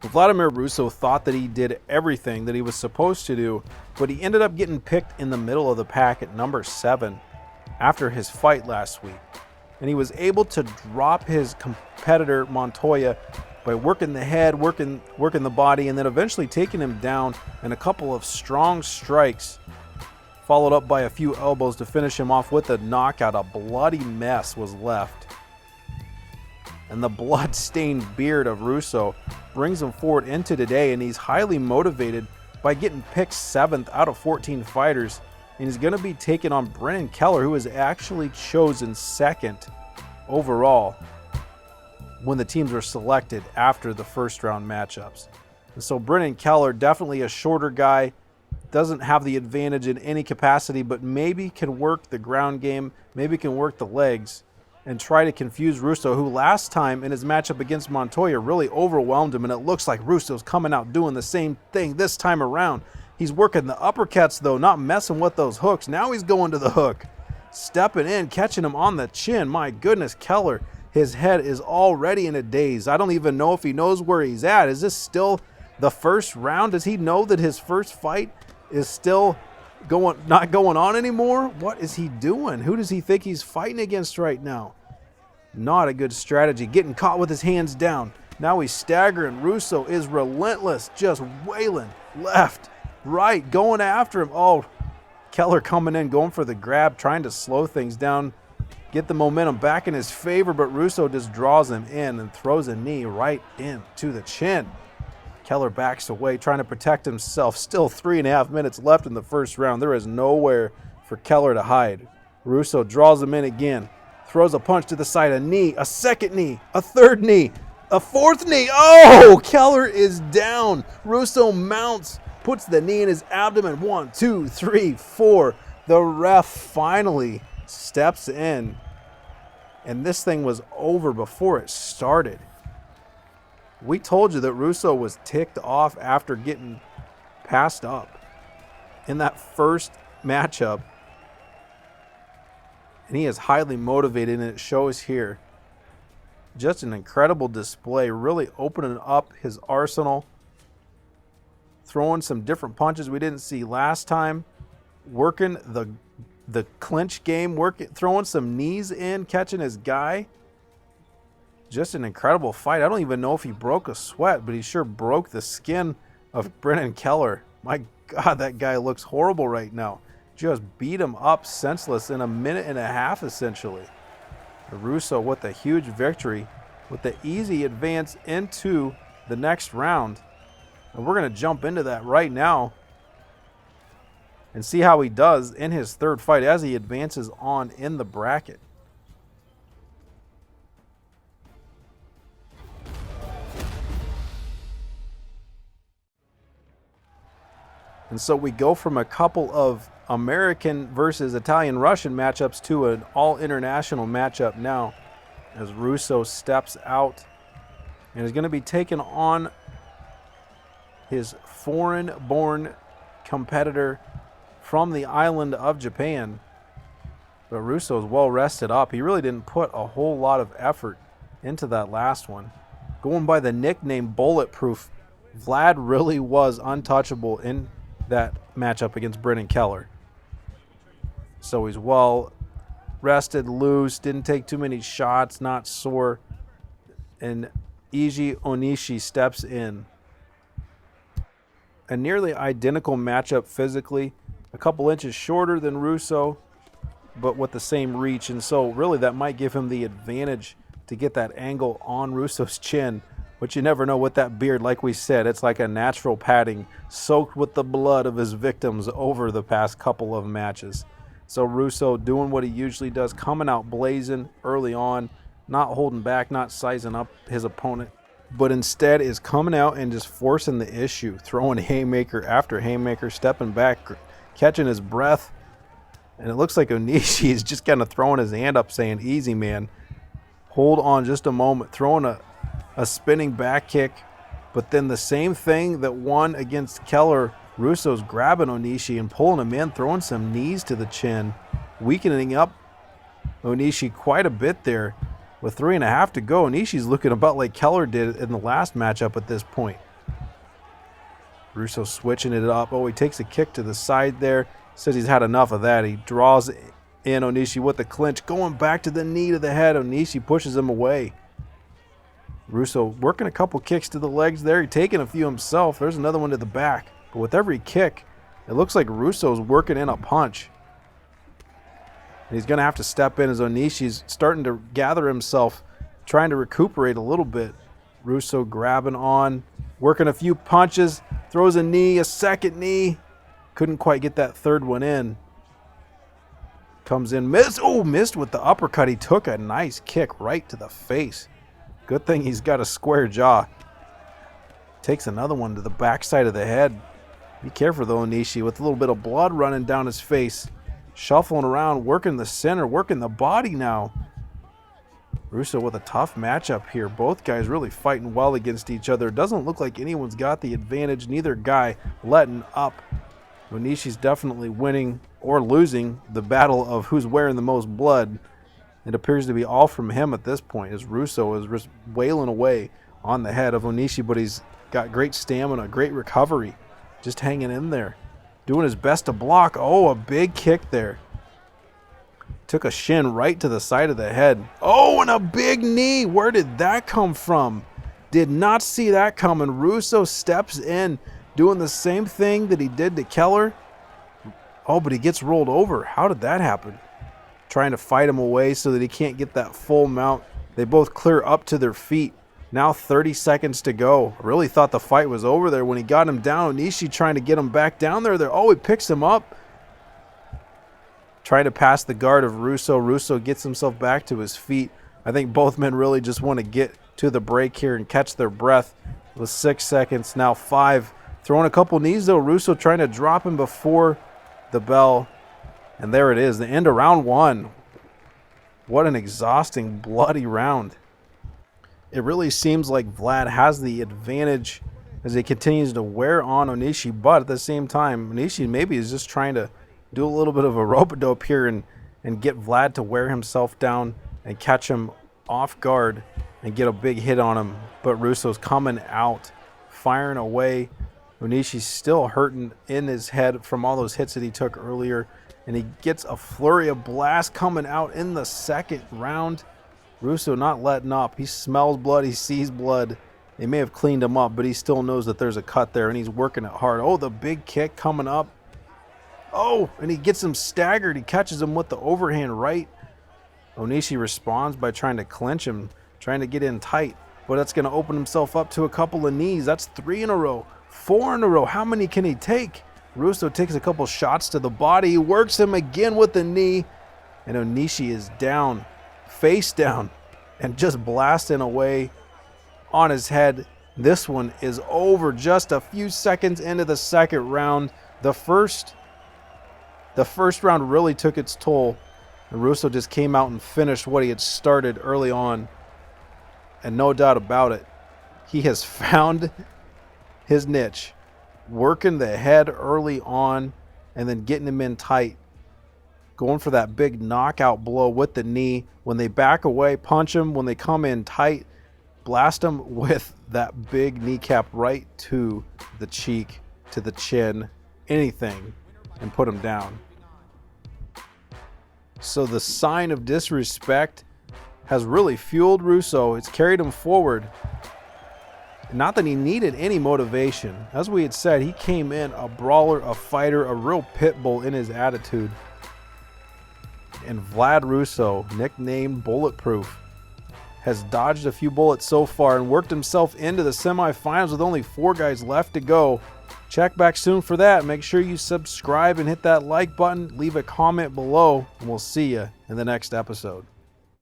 Vladimir Russo thought that he did everything that he was supposed to do, but he ended up getting picked in the middle of the pack at number 7 after his fight last week. And he was able to drop his competitor Montoya by working the head, working the body, and then eventually taking him down in a couple of strong strikes, followed up by a few elbows to finish him off with a knockout. A bloody mess was left. And the blood-stained beard of Russo brings him forward into today, and he's highly motivated by getting picked 7th out of 14 fighters, and he's going to be taking on Brennan Keller, who was actually chosen 2nd overall when the teams were selected after the first round matchups. And so Brennan Keller, definitely a shorter guy, doesn't have the advantage in any capacity, but maybe can work the ground game, maybe can work the legs, and try to confuse Russo, who last time in his matchup against Montoya really overwhelmed him, and it looks like Russo's coming out doing the same thing this time around. He's working the uppercuts, though, not messing with those hooks. Now he's going to the hook, stepping in, catching him on the chin. My goodness, Keller, his head is already in a daze. I don't even know if he knows where he's at. Is this still the first round? Does he know that his first fight is still not going on anymore? What is he doing? Who does he think he's fighting against right now? Not a good strategy. Getting caught with his hands down. Now he's staggering. Russo is relentless, just wailing left, right, going after him. Oh, Keller coming in, going for the grab, trying to slow things down, get the momentum back in his favor, but Russo just draws him in and throws a knee right into the chin. Keller backs away, trying to protect himself. Still 3.5 minutes left in the first round. There is nowhere for Keller to hide. Russo draws him in again. Throws a punch to the side, a knee, a second knee, a third knee, a fourth knee. Oh, Keller is down. Russo mounts, puts the knee in his abdomen. 1, 2, 3, 4. The ref finally steps in. And this thing was over before it started. We told you that Russo was ticked off after getting passed up in that first matchup. And he is highly motivated, and it shows here. Just an incredible display, really opening up his arsenal. Throwing some different punches we didn't see last time. Working the clinch game, throwing some knees in, catching his guy. Just an incredible fight. I don't even know if he broke a sweat, but he sure broke the skin of Brennan Keller. My God, that guy looks horrible right now. Just beat him up senseless in 1.5 minutes, essentially. Russo with a huge victory, with the easy advance into the next round. And we're going to jump into that right now and see how he does in his third fight as he advances on in the bracket. And so we go from a couple of American versus Italian-Russian matchups to an all-international matchup now, as Russo steps out and is going to be taking on his foreign-born competitor from the island of Japan. But Russo's well rested up. He really didn't put a whole lot of effort into that last one. Going by the nickname Bulletproof, Vlad really was untouchable in that matchup against Brennan Keller. So he's well rested, loose, didn't take too many shots, not sore. And Eiji Onishi steps in. A nearly identical matchup physically, a couple inches shorter than Russo, but with the same reach. And so really that might give him the advantage to get that angle on Russo's chin. But you never know with that beard. Like we said, it's like a natural padding soaked with the blood of his victims over the past couple of matches. So Russo doing what he usually does, coming out blazing early on, not holding back, not sizing up his opponent, but instead is coming out and just forcing the issue, throwing haymaker after haymaker, stepping back, catching his breath. And it looks like Onishi is just kind of throwing his hand up saying, easy, man. Hold on just a moment, throwing a spinning back kick, but then the same thing that won against Keller, Russo's grabbing Onishi and pulling him in, throwing some knees to the chin, weakening up Onishi quite a bit there. With 3.5 to go, Onishi's looking about like Keller did in the last matchup at this point. Russo switching it up. Oh, he takes a kick to the side there. Says he's had enough of that. He draws in Onishi with the clinch. Going back to the knee to the head. Onishi pushes him away. Russo working a couple kicks to the legs there. He's taking a few himself. There's another one to the back. But with every kick, it looks like Russo's working in a punch. And he's going to have to step in as Onishi's starting to gather himself, trying to recuperate a little bit. Russo grabbing on, working a few punches, throws a knee, a second knee. Couldn't quite get that third one in. Comes in, missed. Oh, missed with the uppercut. He took a nice kick right to the face. Good thing he's got a square jaw. Takes another one to the backside of the head. Be careful though, Onishi, with a little bit of blood running down his face. Shuffling around, working the center, working the body now. Russo with a tough matchup here. Both guys really fighting well against each other. Doesn't look like anyone's got the advantage. Neither guy letting up. Onishi's definitely winning or losing the battle of who's wearing the most blood. It appears to be all from him at this point, as Russo is just wailing away on the head of Onishi, but he's got great stamina, great recovery, just hanging in there, doing his best to block. Oh, a big kick there. Took a shin right to the side of the head. Oh, and a big knee. Where did that come from? Did not see that coming. Russo steps in, doing the same thing that he did to Keller. Oh, but he gets rolled over. How did that happen? Trying to fight him away so that he can't get that full mount. They both clear up to their feet. Now 30 seconds to go. I really thought the fight was over there when he got him down. Onishi trying to get him back down there. Oh, he picks him up. Trying to pass the guard of Russo. Russo gets himself back to his feet. I think both men really just want to get to the break here and catch their breath. With 6 seconds, now 5. Throwing a couple knees though. Russo trying to drop him before the bell. And there it is, the end of round 1. What an exhausting, bloody round. It really seems like Vlad has the advantage as he continues to wear on Onishi, but at the same time, Onishi maybe is just trying to do a little bit of a rope-a-dope here and get Vlad to wear himself down and catch him off guard and get a big hit on him. But Russo's coming out, firing away. Onishi's still hurting in his head from all those hits that he took earlier. And he gets a flurry of blast coming out in the second round. Russo not letting up. He smells blood. He sees blood. They may have cleaned him up, but he still knows that there's a cut there, and he's working it hard. Oh, the big kick coming up. Oh, and he gets him staggered. He catches him with the overhand right. Onishi responds by trying to clinch him, trying to get in tight. But that's going to open himself up to a couple of knees. That's 3 in a row, 4 in a row. How many can he take? Russo takes a couple shots to the body. He works him again with the knee. And Onishi is down, face down, and just blasting away on his head. This one is over just a few seconds into the second round. The first round really took its toll. And Russo just came out and finished what he had started early on. And no doubt about it, he has found his niche. Working the head early on and then getting him in tight. Going for that big knockout blow with the knee. When they back away, punch him. When they come in tight, blast him with that big kneecap right to the cheek, to the chin, anything, and put him down. So the sign of disrespect has really fueled Russo. It's carried him forward. Not that he needed any motivation. As we had said, he came in a brawler, a fighter, a real pit bull in his attitude. And Vlad Russo, nicknamed Bulletproof, has dodged a few bullets so far and worked himself into the semifinals with only 4 guys left to go. Check back soon for that. Make sure you subscribe and hit that like button. Leave a comment below, and we'll see you in the next episode.